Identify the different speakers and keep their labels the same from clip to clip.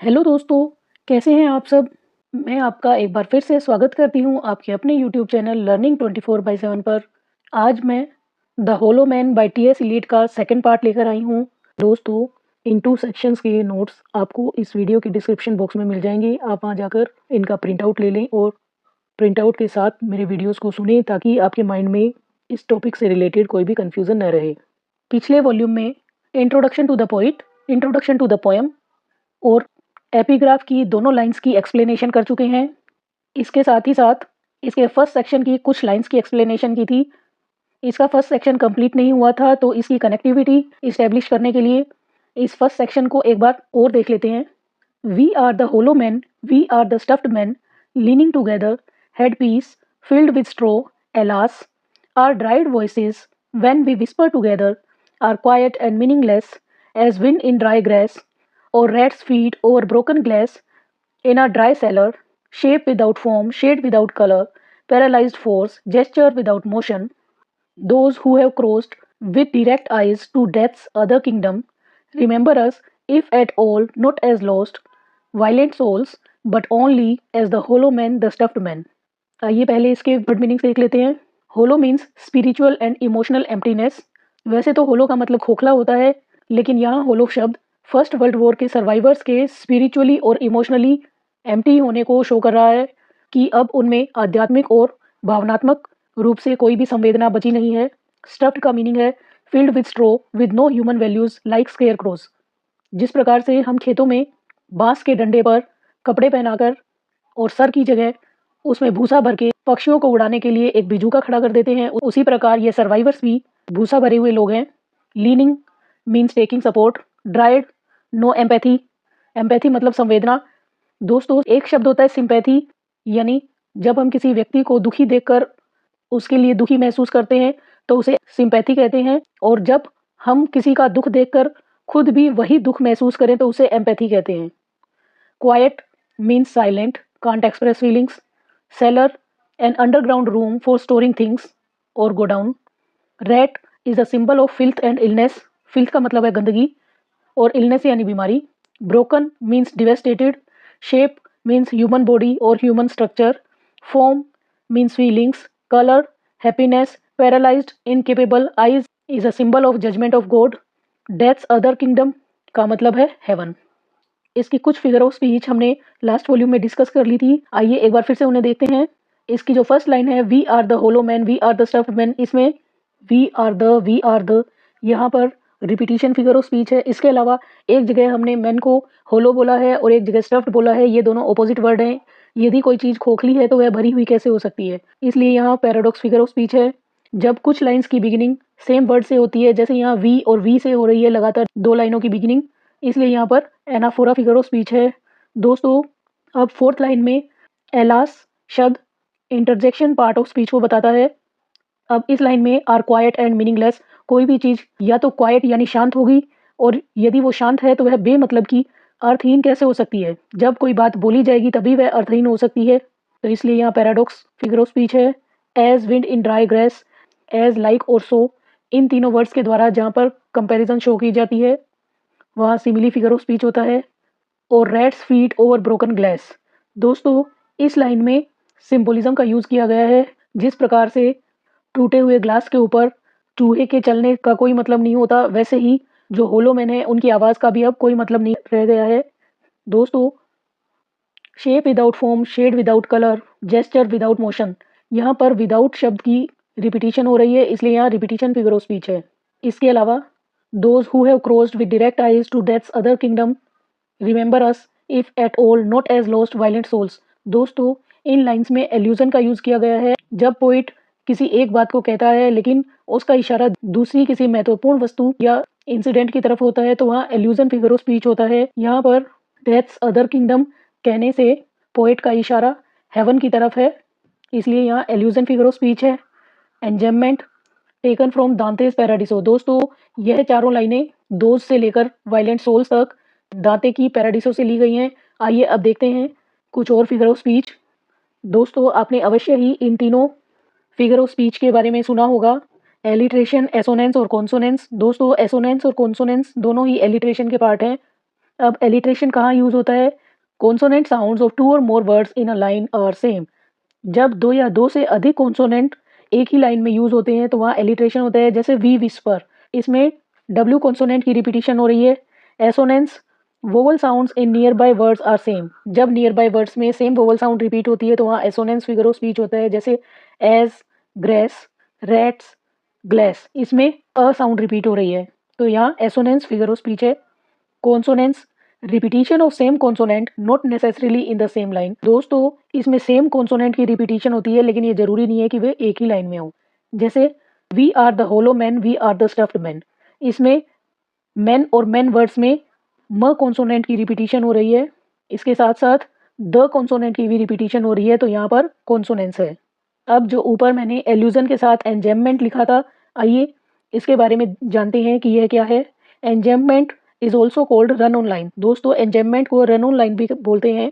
Speaker 1: Hello दोस्तों, कैसे हैं आप सब? मैं आपका एक बार फिर से स्वागत करती हूँ आपके अपने यूट्यूब चैनल लर्निंग 24/7 पर। आज मैं the hollow man by T S. Eliot का सेकंड पार्ट लेकर आई हूँ। दोस्तों, इन 2 सेक्शंस के नोट्स आपको इस वीडियो की डिस्क्रिप्शन बॉक्स में मिल जाएंगे। आप वहाँ जाकर इनका प्रिंट आउट ले लें और प्रिंट आउट के साथ मेरे वीडियोज़ को सुनें ताकि आपके माइंड में इस टॉपिक से रिलेटेड कोई भी कन्फ्यूज़न न रहे। पिछले वॉल्यूम में introduction to the poet, introduction to the poem और एपिग्राफ की दोनों लाइन्स की एक्सप्लेनेशन कर चुके हैं। इसके साथ ही साथ इसके फर्स्ट सेक्शन की कुछ लाइन्स की एक्सप्लेनेशन की थी। इसका फर्स्ट सेक्शन कंप्लीट नहीं हुआ था, तो इसकी कनेक्टिविटी इस्टेब्लिश करने के लिए इस फर्स्ट सेक्शन को एक बार और देख लेते हैं। We are the hollow man, we are the stuffed man, leaning together, head piece filled with straw, alas, our dried voices when we whisper together are quiet and meaningless as wind in dry grass or rat's feet over broken glass in a dry cellar, shape without form, shade without color, paralyzed force, gesture without motion. Those who have crossed with direct eyes to death's other kingdom, remember us, if at all, not as lost, violent souls, but only as the hollow man, the stuffed man. आइए पहले इसके word meanings देख लेते हैं। Hollow means spiritual and emotional emptiness. वैसे तो होलो का मतलब खोखला होता है, लेकिन यहाँ होलो शब्द फर्स्ट वर्ल्ड वॉर के सर्वाइवर्स के स्पिरिचुअली और इमोशनली एम्प्टी होने को शो कर रहा है कि अब उनमें आध्यात्मिक और भावनात्मक रूप से कोई भी संवेदना बची नहीं है। स्टफ्ड का मीनिंग है filled with straw with no human values like scarecrows. जिस प्रकार से हम खेतों में बांस के डंडे पर कपड़े पहनाकर और सर की जगह उसमें भूसा भर के पक्षियों को उड़ाने के लिए एक बिजूका खड़ा कर देते हैं, उसी प्रकार ये सर्वाइवर्स भी भूसा भरे हुए लोग हैं। Leaning means taking support, dried no empathy, empathy मतलब संवेदना। दोस्तों, एक शब्द होता है सिंपैथी, यानी जब हम किसी व्यक्ति को दुखी देखकर उसके लिए दुखी महसूस करते हैं तो उसे सिंपैथी कहते हैं, और जब हम किसी का दुख देखकर खुद भी वही दुख महसूस करें तो उसे एम्पैथी कहते हैं। Quite means silent, can't express feelings. cellar an underground room for storing things or go down. Rat is a symbol of filth and illness. filth का मतलब है गंदगी और illness यानी बीमारी। broken means devastated. shape means human body or human structure. form means feelings. color happiness. paralyzed incapable. eyes is a symbol of judgment of God. death's other kingdom का मतलब है heaven। इसकी कुछ फिगर ऑफ स्पीच हमने last volume में discuss कर ली थी। आइए एक बार फिर से उन्हें देखते हैं। इसकी जो फर्स्ट लाइन है we are the hollow man, we are the stuffed man, इसमें वी आर द यहाँ पर रिपीटिशन फिगर ऑफ स्पीच है। इसके अलावा एक जगह हमने मैन को होलो बोला है और एक जगह स्टफ्ड बोला है। ये दोनों ऑपोजिट वर्ड हैं। यदि कोई चीज़ खोखली है तो वह भरी हुई कैसे हो सकती है, इसलिए यहाँ पैराडॉक्स फिगर ऑफ स्पीच है। जब कुछ लाइन्स की बिगिनिंग सेम वर्ड से होती है, जैसे यहाँ वी और वी से हो रही है लगातार दो लाइनों की बिगिनिंग, इसलिए यहाँ पर एनाफोरा फिगर ऑफ स्पीच है। दोस्तों, अब फोर्थ लाइन में एलास शब्द इंटरजेक्शन पार्ट ऑफ स्पीच को बताता है। अब इस लाइन में आर क्वाइट एंड मीनिंगलेस, कोई भी चीज़ या तो क्वाइट यानी शांत होगी, और यदि वो शांत है तो वह बेमतलब की अर्थहीन कैसे हो सकती है। जब कोई बात बोली जाएगी तभी वह अर्थहीन हो सकती है, तो इसलिए यहाँ पैराडॉक्स फिगर ऑफ स्पीच है। As wind in dry grass, as like और सो, इन तीनों वर्ड्स के द्वारा जहाँ पर कंपेरिजन शो की जाती है वहाँ सिमिली फिगर ऑफ स्पीच होता है। और rats feet over broken glass. दोस्तों, इस लाइन में सिंबोलिज्म का यूज़ किया गया है। जिस प्रकार से टूटे हुए ग्लास के ऊपर चूहे के चलने का कोई मतलब नहीं होता, वैसे ही जो होलो मैन है उनकी आवाज़ का भी अब कोई मतलब नहीं रह गया है। दोस्तों, shape without form, shade without colour, gesture without motion, यहाँ पर विदाउट शब्द की रिपीटिशन हो रही है, इसलिए यहाँ रिपीटिशन फिगर ऑफ स्पीच है। इसके अलावा those who have crossed with direct eyes to death's other kingdom, remember us if at all, not as lost violent souls. दोस्तों, इन लाइंस में एल्यूजन का यूज़ किया गया है। जब पोइट किसी एक बात को कहता है लेकिन उसका इशारा दूसरी किसी महत्वपूर्ण वस्तु या इंसिडेंट की तरफ होता है तो वहाँ एल्यूजन फिगर ऑफ स्पीच होता है। यहाँ पर डेथ्स अदर किंगडम कहने से पोइट का इशारा हेवन की तरफ है, इसलिए यहाँ एल्यूजन फिगर ऑफ स्पीच है। एंजेममेंट टेकन फ्रॉम दांतेस पैराडिसो। दोस्तों, यह चारों लाइनें दोज से लेकर वायलेंट सोल्स तक दांते की पैराडिसो से ली गई हैं। आइए अब देखते हैं कुछ और फिगर ऑफ स्पीच। दोस्तों, आपने अवश्य ही इन तीनों फिगर ऑफ स्पीच के बारे में सुना होगा, एलिट्रेशन, एसोनेंस और कॉन्सोनेंस। दोस्तों, एसोनेंस और कॉन्सोनेंस दोनों ही एलिट्रेशन के पार्ट हैं। अब एलिट्रेशन कहाँ यूज होता है? कॉन्सोनेंट साउंड्स ऑफ 2 और more words in a line are same. जब 2 या 2 से अधिक कॉन्सोनेंट एक ही लाइन में यूज होते हैं तो वहाँ एलिट्रेशन होता है। जैसे वी विस्पर, इसमें डब्ल्यू कॉन्सोनेंट की रिपीटिशन हो रही है। Assonance, vowel sounds in nearby words are same. जब नियर बाय वर्ड्स में सेम वोवल साउंड रिपीट होती है तो वहाँ एसोनेंस फिगर ऑफ स्पीच होता है। जैसे एज, ग्रेस, रैट्स, ग्लेस, इसमें अ साउंड रिपीट हो रही है तो यहाँ एसोनेंस फिगर ऑफ स्पीच है। Consonance, repetition of same consonant not necessarily in the same line. दोस्तों, इसमें सेम कॉन्सोनेंट की रिपीटिशन होती है लेकिन ये जरूरी नहीं है कि वे एक ही लाइन में हो। जैसे we are the hollow man, we are the stuffed man, इसमें मैन और मैन वर्ड्स में म कॉन्सोनेंट की रिपीटिशन हो रही है, इसके साथ साथ द कॉन्सोनेंट की भी रिपीटिशन हो रही है तो यहाँ पर कॉन्सोनेंस है। अब जो ऊपर मैंने एल्यूजन के साथ एंजेम्पमेंट लिखा था, आइए इसके बारे में जानते हैं कि यह क्या है। Enjambment is also called run on line. दोस्तों, एंजेम्पमेंट को रन ऑन लाइन भी बोलते हैं।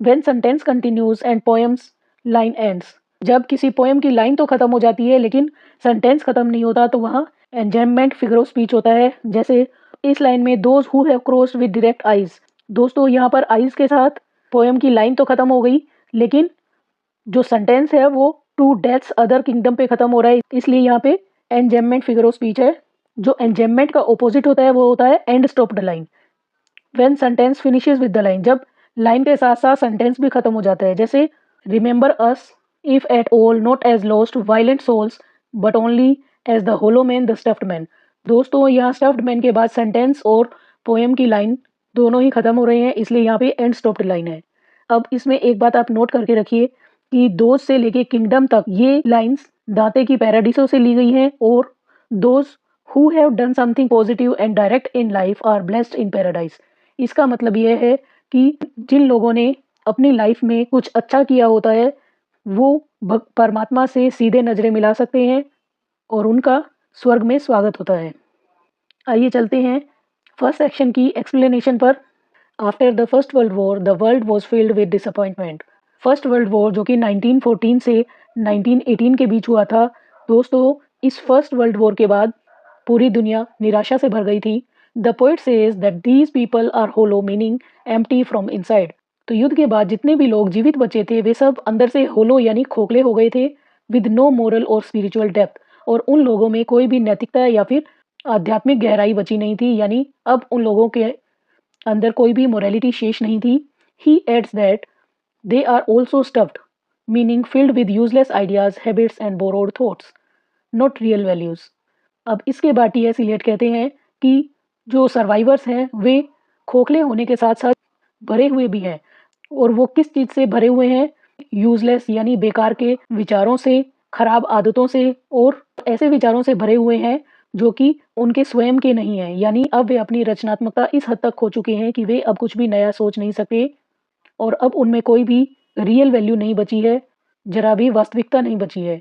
Speaker 1: When sentence continues and poems line ends, जब किसी पोएम की लाइन तो खत्म हो जाती है लेकिन सेंटेंस खत्म नहीं होता तो वहाँ एंजेम्पमेंट फिगर ऑफ स्पीच होता है। जैसे इस लाइन में those who have crossed with direct eyes. दोस्तों, यहाँ पर आइज के साथ पोएम की लाइन तो खत्म हो गई लेकिन जो सेंटेंस है वो टू डेथ्स अदर किंगडम पे खत्म हो रहा है, इसलिए यहाँ पे एंजेम्पमेंट फिगर ऑफ स्पीच है। जो एंजेम्पमेंट का ऑपोजिट होता है वो होता है and stopped line. When sentence finishes with the line, जब लाइन के साथ साथ सेंटेंस भी खत्म हो जाता है। जैसे remember us if at all not as lost violent souls but only as the hollow man the stuffed man. दोस्तों, यहाँ स्टफ्ड मैन के बाद सेंटेंस और पोएम की लाइन दोनों ही खत्म हो रहे हैं, इसलिए यहाँ पे एंड स्टॉप्ड लाइन है। अब इसमें एक बात आप नोट करके रखिए कि दोज से लेके किंगडम तक ये लाइंस दांते की पैराडिसो से ली गई हैं और those who have done something positive and direct in life are blessed in paradise. इसका मतलब यह है कि जिन लोगों ने अपनी लाइफ में कुछ अच्छा किया होता है वो परमात्मा से सीधे नजरें मिला सकते हैं और उनका स्वर्ग में स्वागत होता है। आइए चलते हैं फर्स्ट सेक्शन की एक्सप्लेनेशन पर। After the first world war the world was filled with disappointment. First world war जो कि 1914 से 1918 के बीच हुआ था। दोस्तों, इस फर्स्ट वर्ल्ड वॉर के बाद पूरी दुनिया निराशा से भर गई थी। The poet says that these people are hollow, meaning empty from inside. तो युद्ध के बाद जितने भी लोग जीवित बचे थे वे सब अंदर से होलो यानी खोखले हो गए थे, विद नो मोरल और स्पिरिचुअल डेप्थ। और उन लोगों में कोई भी नैतिकता या फिर आध्यात्मिक गहराई बची नहीं थी, यानी अब उन लोगों के अंदर कोई भी मोरालिटी शेष नहीं थी। He adds that they are also stuffed, meaning filled with useless ideas, habits and borrowed thoughts, not real values. अब इसके बाद टी एस इलियट कहते हैं कि जो सर्वाइवर्स हैं वे खोखले होने के साथ साथ भरे हुए भी हैं। और वो किस चीज़ से भरे हुए हैं? यूजलेस यानी बेकार के विचारों से, खराब आदतों से और ऐसे विचारों से भरे हुए हैं जो कि उनके स्वयं के नहीं हैं। यानी अब वे अपनी रचनात्मकता इस हद तक खो चुके हैं कि वे अब कुछ भी नया सोच नहीं सकते और अब उनमें कोई भी रियल वैल्यू नहीं बची है, जरा भी वास्तविकता नहीं बची है।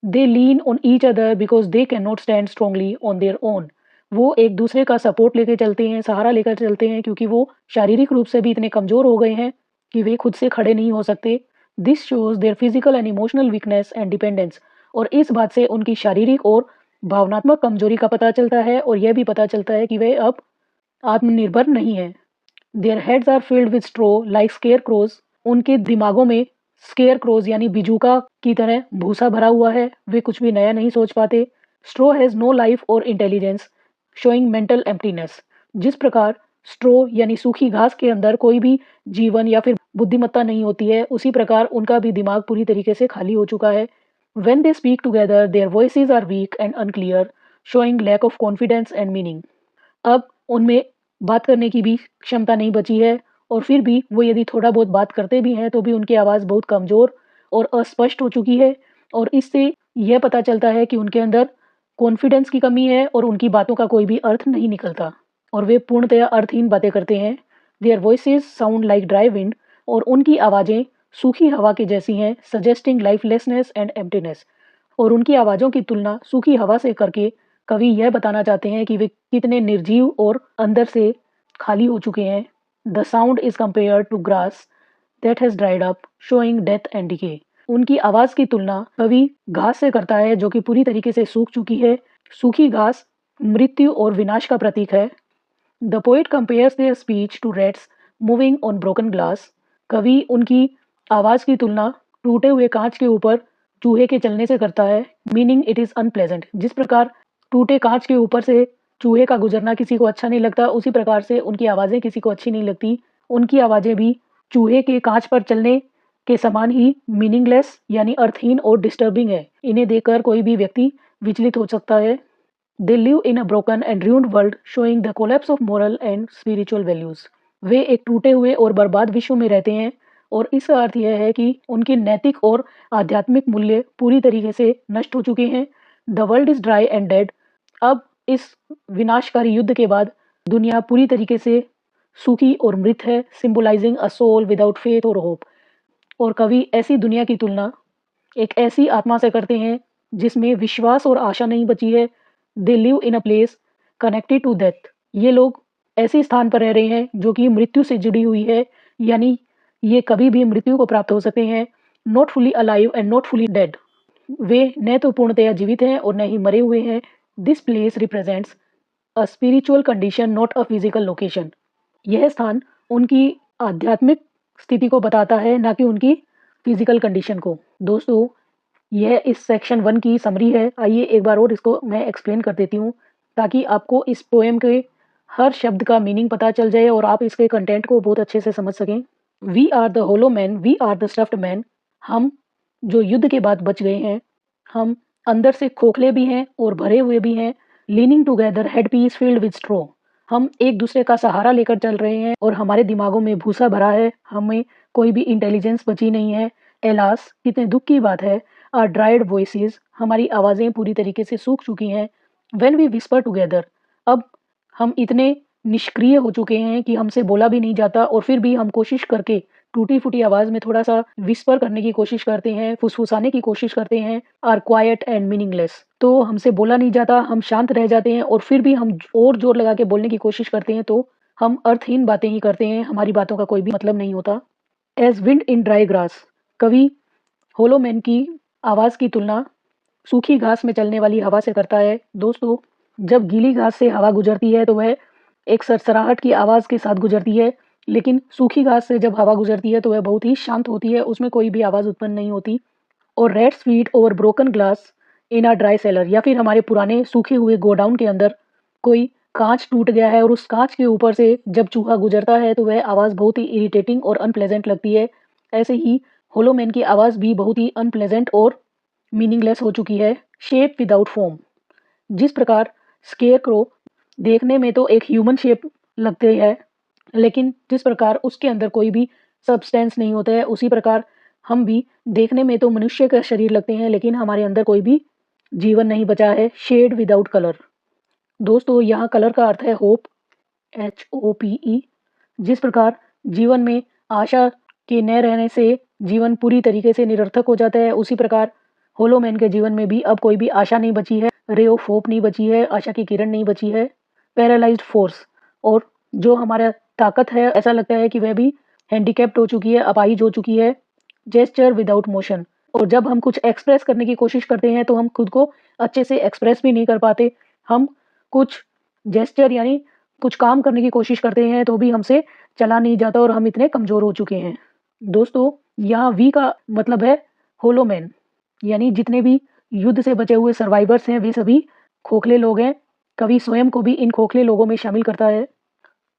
Speaker 1: They lean on each other because they can not stand strongly on their own. वो एक दूसरे का सपोर्ट लेकर चलते हैं, सहारा लेकर चलते हैं, क्योंकि वो शारीरिक रूप से भी इतने कमज़ोर हो गए हैं कि वे खुद से खड़े नहीं हो सकते। This shows their physical and emotional weakness and dependence. और इस बात से उनकी शारीरिक और भावनात्मक कमजोरी का पता चलता है और यह भी पता चलता है कि वे अब आत्मनिर्भर नहीं हैं। Their heads are filled with straw like scarecrows. उनके दिमागों में स्केयर क्रोज यानी बिजूका की तरह भूसा भरा हुआ है, वे कुछ भी नया नहीं सोच पाते। स्ट्रो हैज़ नो लाइफ और इंटेलिजेंस, शोइंग मेंटल एम्प्टीनेस। जिस प्रकार स्ट्रो यानी सूखी घास के अंदर कोई भी जीवन या फिर बुद्धिमत्ता नहीं होती है, उसी प्रकार उनका भी दिमाग पूरी तरीके से खाली हो चुका है। When they speak together, their voices are weak and unclear, showing lack of confidence and meaning. अब उनमें बात करने की भी क्षमता नहीं बची है और फिर भी वो यदि थोड़ा बहुत बात करते भी हैं तो भी उनकी आवाज़ बहुत कमज़ोर और अस्पष्ट हो चुकी है। और इससे यह पता चलता है कि उनके अंदर कॉन्फिडेंस की कमी है और उनकी बातों का कोई भी अर्थ नहीं निकलता और वे पूर्णतया अर्थहीन बातें करते हैं। There voices sound like dry wind. और उनकी आवाज़ें सूखी हवा की जैसी हैं, सजेस्टिंग लाइफलेसनेस एंड एम्प्टीनेस। और उनकी आवाज़ों की तुलना सूखी हवा से करके कवि यह बताना चाहते हैं कि वे कितने निर्जीव और अंदर से खाली हो चुके हैं। The sound is compare to grass that has dried up, showing death and decay. उनकी आवाज़ की तुलना कवि घास से करता है जो कि पूरी तरीके से सूख चुकी है। सूखी घास मृत्यु और विनाश का प्रतीक है। The poet compares their speech to reeds moving on broken glass. कवि उनकी आवाज़ की तुलना टूटे हुए कांच के ऊपर चूहे के चलने से करता है। Meaning it is unpleasant. जिस प्रकार टूटे कांच के ऊपर से चूहे का गुजरना किसी को अच्छा नहीं लगता, उसी प्रकार से उनकी आवाज़ें किसी को अच्छी नहीं लगती। उनकी आवाज़ें भी चूहे के कांच पर चलने के समान ही मीनिंगलेस यानी अर्थहीन और डिस्टर्बिंग है। इन्हें देखकर कोई भी व्यक्ति विचलित हो सकता है। They live in a broken and ruined world showing the collapse of moral and spiritual values. वे एक टूटे हुए और बर्बाद विश्व में रहते हैं और इसका अर्थ यह है कि उनके नैतिक और आध्यात्मिक मूल्य पूरी तरीके से नष्ट हो चुके हैं। The world is dry and dead. अब इस विनाशकारी युद्ध के बाद दुनिया पूरी तरीके से सूखी और मृत है, symbolising a soul without faith और होप। और कवि ऐसी दुनिया की तुलना एक ऐसी आत्मा से करते हैं जिसमें विश्वास और आशा नहीं बची है। They live in a place connected to death. ये लोग ऐसे स्थान पर रह रहे हैं जो कि मृत्यु से जुड़ी हुई है, यानी ये कभी भी मृत्यु को प्राप्त हो सकते हैं। Not fully alive and not fully dead. वे न तो पूर्णतया जीवित हैं और न ही मरे हुए हैं। This place represents a spiritual condition not a physical location. यह स्थान उनकी आध्यात्मिक स्थिति को बताता है, ना कि उनकी फिजिकल कंडीशन को। दोस्तों, यह इस सेक्शन 1 की समरी है। आइए एक बार और इसको मैं एक्सप्लेन कर देती हूँ ताकि आपको इस पोएम के हर शब्द का मीनिंग पता चल जाए और आप इसके कंटेंट को बहुत अच्छे से समझ सकें। We are the hollow man, we are the stuffed man. हम जो युद्ध के बाद बच गए हैं, हम अंदर से खोखले भी हैं और भरे हुए भी हैं। Leaning together head piece filled with straw. हम एक दूसरे का सहारा लेकर चल रहे हैं और हमारे दिमागों में भूसा भरा है, हमें कोई भी इंटेलिजेंस बची नहीं है। एलास, कितने दुख की बात है। आर ड्राइड वॉइसेस, हमारी आवाज़ें पूरी तरीके से सूख चुकी हैं। व्हेन वी विस्पर टुगेदर, अब हम इतने निष्क्रिय हो चुके हैं कि हमसे बोला भी नहीं जाता और फिर भी हम कोशिश करके टूटी फूटी आवाज़ में थोड़ा सा विस्पर करने की कोशिश करते हैं, फुसफुसाने की कोशिश करते हैं। आर क्वाइट एंड मीनिंगलेस, तो हमसे बोला नहीं जाता, हम शांत रह जाते हैं और फिर भी हम और जोर लगा के बोलने की कोशिश करते हैं तो हम अर्थहीन बातें ही करते हैं, हमारी बातों का कोई भी मतलब नहीं होता। As wind in dry grass. कवि होलो मैन की आवाज़ की तुलना सूखी घास में चलने वाली हवा से करता है। दोस्तों, जब गीली घास से हवा गुजरती है तो वह एक सरसराहट की आवाज़ के साथ गुजरती है, लेकिन सूखी घास से जब हवा गुजरती है तो वह बहुत ही शांत होती है, उसमें कोई भी आवाज़ उत्पन्न नहीं होती। और reeds feet over broken glass in a dry cellar, या फिर हमारे पुराने सूखे हुए गोडाउन के अंदर कोई कांच टूट गया है और उस कांच के ऊपर से जब चूहा गुजरता है तो वह आवाज़ बहुत ही इरिटेटिंग और अनप्लेजेंट लगती है। ऐसे ही होलो मैन की आवाज़ भी बहुत ही अनप्लेजेंट और मीनिंगलेस हो चुकी है। Shape without form. जिस प्रकार स्केयर क्रो देखने में तो एक ह्यूमन शेप लगते हैं, लेकिन जिस प्रकार उसके अंदर कोई भी सब्सटेंस नहीं होता है, उसी प्रकार हम भी देखने में तो मनुष्य का शरीर लगते हैं, लेकिन हमारे अंदर कोई भी जीवन नहीं बचा है। Shade without colour. दोस्तों, यहाँ कलर का अर्थ है होप, HOPE। जिस प्रकार जीवन में आशा के न रहने से जीवन पूरी तरीके से निरर्थक हो जाता है, उसी प्रकार होलो मैन के जीवन में भी अब कोई भी आशा नहीं बची है, रे ऑफ होप नहीं बची है, आशा की किरण नहीं बची है। पैरालाइज्ड फोर्स, और जो हमारा ताकत है ऐसा लगता है कि वह भी हैंडीकैप्ड हो चुकी है, अपाहिज हो चुकी है। जेस्चर विदाउट मोशन, और जब हम कुछ एक्सप्रेस करने की कोशिश करते हैं तो हम खुद को अच्छे से एक्सप्रेस भी नहीं कर पाते। हम कुछ जेस्चर यानी कुछ काम करने की कोशिश करते हैं तो भी हमसे चला नहीं जाता और हम इतने कमज़ोर हो चुके हैं। दोस्तों, यहाँ वी का मतलब है होलो मैन, यानी जितने भी युद्ध से बचे हुए सर्वाइवर्स हैं वे सभी खोखले लोग हैं। कवि स्वयं को भी इन खोखले लोगों में शामिल करता है।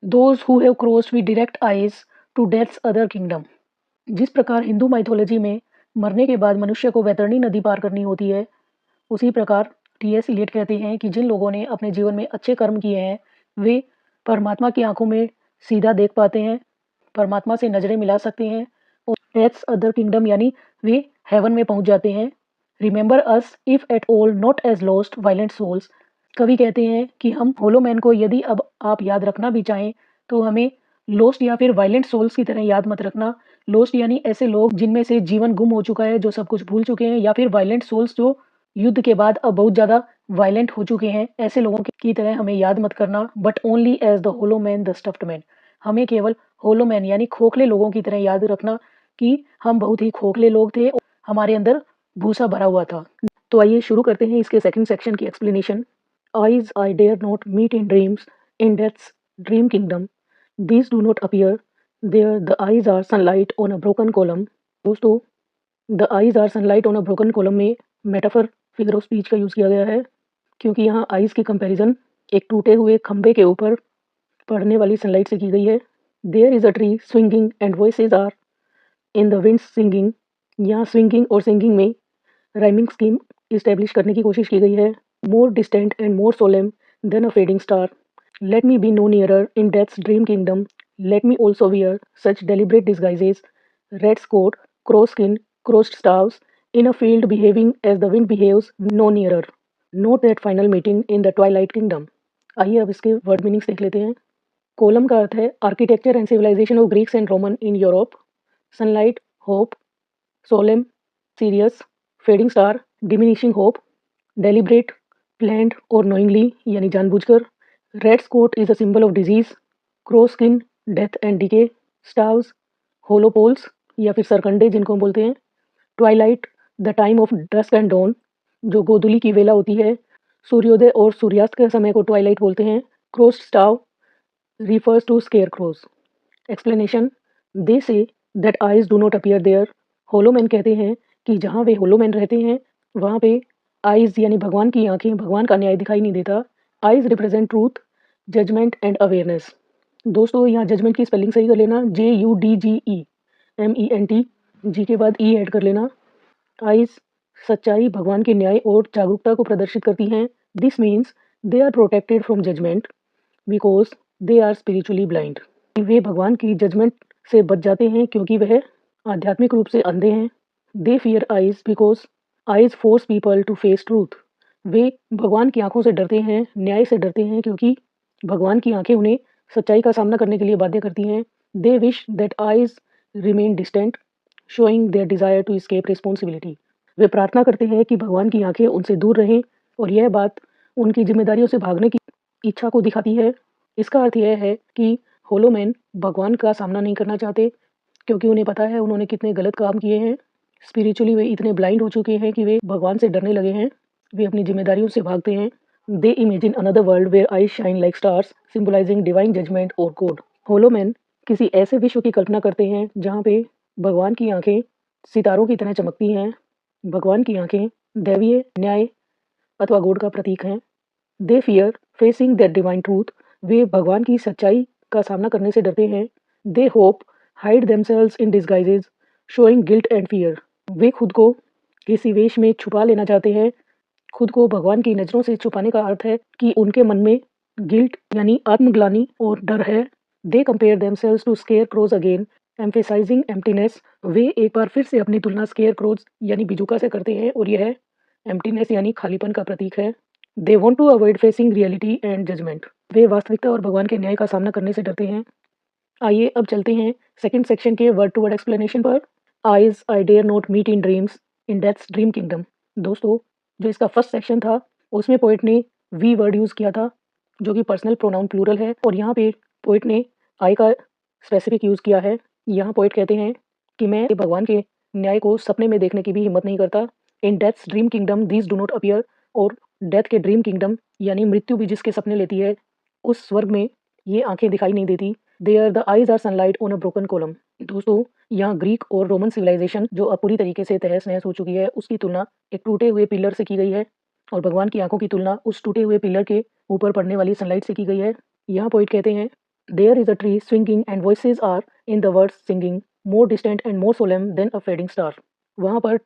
Speaker 1: Those who have crossed with direct eyes to death's other kingdom. जिस प्रकार हिंदू माइथोलॉजी में मरने के बाद मनुष्य को वैतरणी नदी पार करनी होती है, उसी प्रकार टी.एस. इलियट कहते हैं कि जिन लोगों ने अपने जीवन में अच्छे कर्म किए हैं वे परमात्मा की आंखों में सीधा देख पाते हैं, परमात्मा से नज़रें मिला सकते हैं और डेथ्स अदर किंगडम यानी वे हेवन में पहुंच जाते हैं। Remember us if at all not as lost violent souls. कवि कहते हैं कि हम होलो मैन को यदि अब आप याद रखना भी चाहें तो हमें लोस्ट या फिर वायलेंट सोल्स की तरह याद मत रखना। लोस्ट यानी ऐसे लोग जिनमें से जीवन गुम हो चुका है, जो सब कुछ भूल चुके हैं, या फिर वायलेंट सोल्स जो युद्ध के बाद अब बहुत ज़्यादा वायलेंट हो चुके हैं, ऐसे लोगों की तरह हमें याद मत करना। But only as the hollow man the stuffed man. हमें केवल होलो मैन यानी खोखले लोगों की तरह याद रखना कि हम बहुत ही खोखले लोग थे और हमारे अंदर भूसा भरा हुआ था। तो आइए शुरू करते हैं इसके सेकंड सेक्शन की explanation. Eyes I dare not meet in dreams in death's dream kingdom, these do not appear there. The eyes are sunlight on a broken column. दोस्तों, the eyes are sunlight on a broken column में metaphor figure of speech का use किया गया है, क्योंकि यहाँ eyes की comparison एक टूटे हुए खंभे के ऊपर पड़ने वाली सनलाइट से की गई है। There is a tree swinging and voices are in the wind singing. यहाँ स्विंगिंग और सिंगिंग में राइमिंग स्कीम इस्टेब्लिश करने की कोशिश की गई है। More distant and more solemn than a fading star, let me be no nearer in death's dream kingdom, let me also wear such deliberate disguises, rat's coat, crow skin, crossed staves, in a field behaving as the wind behaves, no nearer. Note that final meeting in the twilight kingdom. आइए अब इसके word meanings देख लेते हैं। कोलम का अर्थ है architecture and civilization of Greeks and Roman in Europe. Sunlight hope, solemn serious, fading star diminishing hope, deliberate planned और नोइंगली यानी जानबूझकर, rat's coat is a symbol of disease, crow skin death and decay, staves hollow poles या फिर सरकंडे जिनको हम बोलते हैं, twilight the time of dusk and dawn जो गोधूली की वेला होती है, सूर्योदय और सूर्यास्त के समय को ट्वाइलाइट बोलते हैं, crossed स्टाव refers to scarecrows. Explanation: They say that eyes do not appear there. होलोमैन कहते हैं कि जहाँ वे होलोमैन रहते हैं वहाँ पे आइज यानी भगवान की आंखें, भगवान का न्याय दिखाई नहीं देता। Eyes represent truth, judgement and awareness. दोस्तों यहाँ जजमेंट की स्पेलिंग सही कर लेना, JUDGEMENT, जी के बाद ई ऐड कर लेना। आइज सच्चाई, भगवान के न्याय और जागरूकता को प्रदर्शित करती हैं। This means they are protected from judgement because they are spiritually blind. वे भगवान की जजमेंट से बच जाते हैं क्योंकि वह आध्यात्मिक रूप से अंधे हैं। They fear eyes because eyes force people to face truth. वे भगवान की आंखों से डरते हैं, न्याय से डरते हैं, क्योंकि भगवान की आंखें उन्हें सच्चाई का सामना करने के लिए बाध्य करती हैं। They wish that eyes remain distant, showing their desire to escape responsibility. वे प्रार्थना करते हैं कि भगवान की आंखें उनसे दूर रहें और यह बात उनकी जिम्मेदारियों से भागने की इच्छा को दिखाती है। इसका अर्थ यह है कि होलोमैन भगवान का सामना नहीं करना चाहते, क्योंकि उन्हें पता है उन्होंने कितने गलत काम किए हैं। स्पिरिचुअली वे इतने ब्लाइंड हो चुके हैं कि वे भगवान से डरने लगे हैं, वे अपनी जिम्मेदारियों से भागते हैं। They imagine another world where eyes shine like stars, symbolizing divine judgement और कोड। होलोमैन किसी ऐसे विश्व की कल्पना करते हैं जहाँ पे भगवान की आंखें सितारों की तरह चमकती हैं। भगवान की आंखें दैवीय न्याय अथवा गॉड का प्रतीक हैं। They fear facing that divine truth, वे भगवान की सच्चाई का सामना करने से डरते हैं। They hope hide themselves in disguises, showing guilt and fear, वे खुद को किसी वेश में छुपा लेना चाहते हैं। खुद को भगवान की नज़रों से छुपाने का अर्थ है कि उनके मन में गिल्ट यानी आत्मग्लानि और डर है। They compare themselves to scarecrows again, emphasizing emptiness, वे एक बार फिर से अपनी तुलना स्केयर क्रोज यानी बिजुका से करते हैं और यह एम्प्टीनेस यानी खालीपन का प्रतीक है। They want to avoid facing reality and judgement, वे वास्तविकता और भगवान के न्याय का सामना करने से डरते हैं। आइए अब चलते हैं सेकंड सेक्शन के वर्ड टू वर्ड एक्सप्लेनेशन पर। Eyes I dare not meet in dreams in death's dream kingdom. दोस्तों, जो इसका फर्स्ट सेक्शन था उसमें पोइट ने वी वर्ड यूज़ किया था, जो कि पर्सनल प्रोनाउन प्लूरल है, और यहाँ पे पोइट ने आई का स्पेसिफिक यूज़ किया है। यहाँ पोइट कहते हैं कि मैं भगवान के न्याय को सपने में देखने की भी हिम्मत नहीं करता। In death's dream kingdom these do not appear, और डेथ के ड्रीम किंगडम यानी मृत्यु भी जिसके सपने लेती है उस स्वर्ग में ये आंखें दिखाई नहीं देती। There the eyes are sunlight on a broken column. दोस्तों, यहाँ ग्रीक और रोमन सिविलाइजेशन जो अब पूरी तरीके से तहस नहस हो चुकी है उसकी तुलना एक टूटे हुए पिलर से की गई है, और भगवान की आंखों की तुलना उस टूटे हुए पिलर के ऊपर पड़ने वाली सनलाइट से की गई है। यहाँ पोइट कहते हैं there is a tree swinging and voices are in the words singing, more distant and more solemn than a fading star. वहाँ पर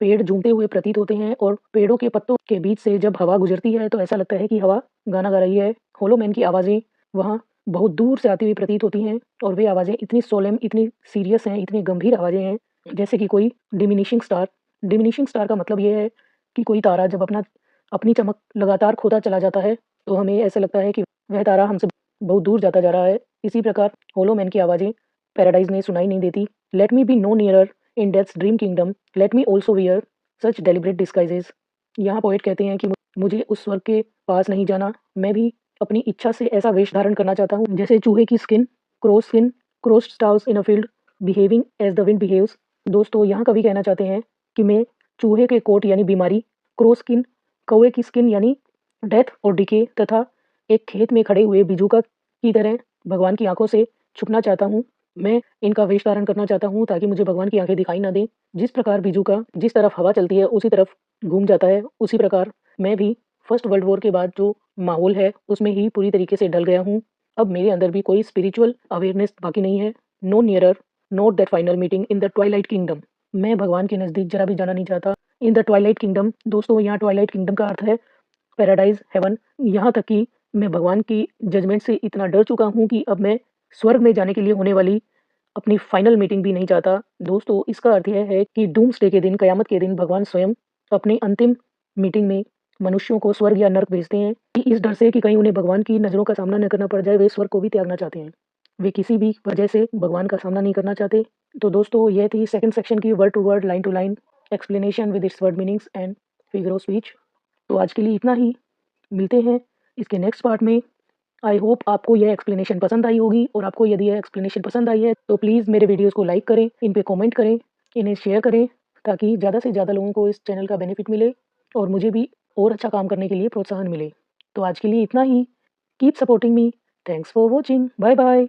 Speaker 1: पेड़ झूमते हुए प्रतीत होते हैं, और पेड़ों के पत्तों के बीच से जब हवा गुजरती है तो ऐसा लगता है कि हवा गाना गा रही है। होलोमैन की आवाज़ें वहाँ बहुत दूर से आती हुई प्रतीत होती हैं, और वे आवाज़ें इतनी सोलेम, इतनी सीरियस हैं, इतनी गंभीर आवाज़ें हैं, जैसे कि कोई डिमिनिशिंग स्टार। डिमिनिशिंग स्टार का मतलब ये है कि कोई तारा जब अपनी चमक लगातार खोता चला जाता है तो हमें ऐसा लगता है कि वह तारा हमसे बहुत दूर जाता जा रहा है। इसी प्रकार होलोमैन की आवाज़ें पैराडाइज में सुनाई नहीं देती। Let me be no nearer in death's dream kingdom, let me also wear such deliberate disguises. यहाँ पोइट कहते हैं कि मुझे उस स्वर्ग के पास नहीं जाना, मैं भी अपनी इच्छा से ऐसा वेश धारण करना चाहता हूँ जैसे चूहे की skin, crossed stars in a field behaving as the wind behaves. दोस्तों, यहाँ कवि कहना चाहते हैं कि मैं चूहे के कोट यानी बीमारी, क्रो स्किन कौवे की स्किन यानी डेथ और डिके, तथा एक खेत में खड़े हुए बिजुका की तरह भगवान की आँखों से छुपना चाहता हूँ। मैं इनका वेश धारण करना चाहता हूँ ताकि मुझे भगवान की आँखें दिखाई ना दें। जिस प्रकार बीजू का जिस तरफ हवा चलती है उसी तरफ घूम जाता है, उसी प्रकार मैं भी फर्स्ट वर्ल्ड वॉर के बाद जो माहौल है उसमें ही पूरी तरीके से ढल गया हूँ। अब मेरे अंदर भी कोई स्पिरिचुअल अवेयरनेस बाकी नहीं है। No nearer, not that final meeting in the twilight kingdom. मैं भगवान के नज़दीक ज़रा भी जाना नहीं चाहता। इन द ट्वाइलाइट किंगडम, दोस्तों यहाँ ट्वाइलाइट किंगडम का अर्थ है पैराडाइज़, हेवन। यहाँ तक कि मैं भगवान की जजमेंट से इतना डर चुका हूँ कि अब मैं स्वर्ग में जाने के लिए होने वाली अपनी फाइनल मीटिंग भी नहीं चाहता। दोस्तों इसका अर्थ यह है कि डूम्सडे के दिन, कयामत के दिन भगवान स्वयं अपनी अंतिम मीटिंग में मनुष्यों को स्वर्ग या नर्क भेजते हैं कि इस डर से कि कहीं उन्हें भगवान की नज़रों का सामना न करना पड़ जाए, वे स्वर्ग को भी त्यागना चाहते हैं। वे किसी भी वजह से भगवान का सामना नहीं करना चाहते। तो दोस्तों यह थी सेकंड सेक्शन की word to word, line to line explanation with its word meanings and figure of speech. तो आज के लिए इतना ही। मिलते हैं इसके नेक्स्ट पार्ट में। आई होप आपको यह एक्सप्लेनेशन पसंद आई होगी, और आपको यदि यह एक्सप्लेनेशन पसंद आई है तो प्लीज़ मेरे वीडियोज़ को लाइक करें, इन पे कमेंट करें, इन्हें शेयर करें ताकि ज़्यादा से ज़्यादा लोगों को इस चैनल का बेनिफिट मिले और मुझे भी और अच्छा काम करने के लिए प्रोत्साहन मिले। तो आज के लिए इतना ही। Keep supporting me. Thanks for watching. Bye bye.